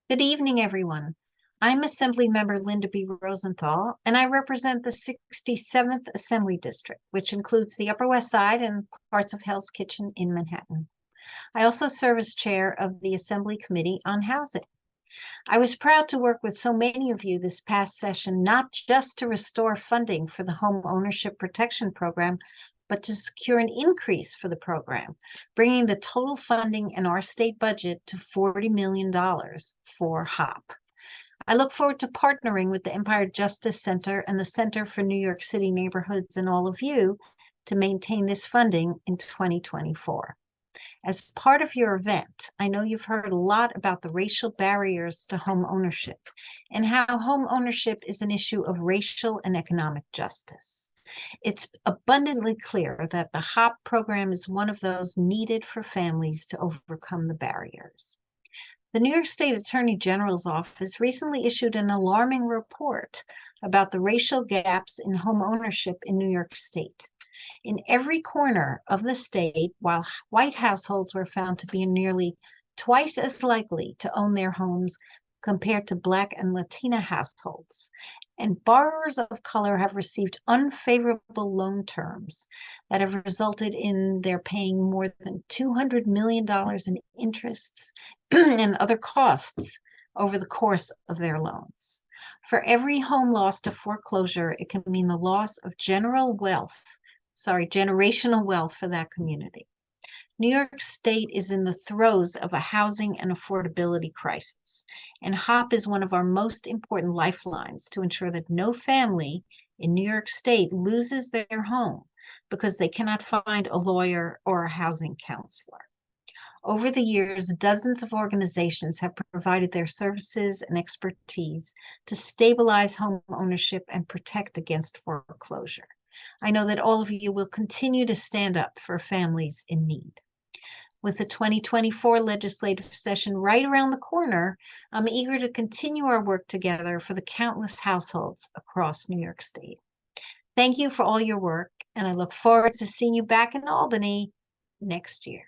Good evening, everyone. I'm Assemblymember Linda B. Rosenthal, and I represent the 67th Assembly District, which includes the Upper West Side and parts of Hell's Kitchen in Manhattan. I also serve as chair of the Assembly Committee on Housing. I was proud to work with so many of you this past session, not just to restore funding for the Home Ownership Protection Program, but to secure an increase for the program, bringing the total funding in our state budget to $40 million for HOPP. I look forward to partnering with the Empire Justice Center and the Center for New York City Neighborhoods and all of you to maintain this funding in 2024. As part of your event, I know you've heard a lot about the racial barriers to home ownership and how home ownership is an issue of racial and economic justice. It's abundantly clear that the HOPP program is one of those needed for families to overcome the barriers. The New York State Attorney General's office recently issued an alarming report about the racial gaps in home ownership in New York State. In every corner of the state, while white households were found to be nearly twice as likely to own their homes compared to Black and Latina households, and borrowers of color have received unfavorable loan terms that have resulted in their paying more than $200 million in interests and other costs over the course of their loans. For every home lost to foreclosure, it can mean the loss of generational wealth for that community. New York State is in the throes of a housing and affordability crisis, and HOPP is one of our most important lifelines to ensure that no family in New York State loses their home because they cannot find a lawyer or a housing counselor. Over the years, dozens of organizations have provided their services and expertise to stabilize home ownership and protect against foreclosure. I know that all of you will continue to stand up for families in need. With the 2024 legislative session right around the corner, I'm eager to continue our work together for the countless households across New York State. Thank you for all your work, and I look forward to seeing you back in Albany next year.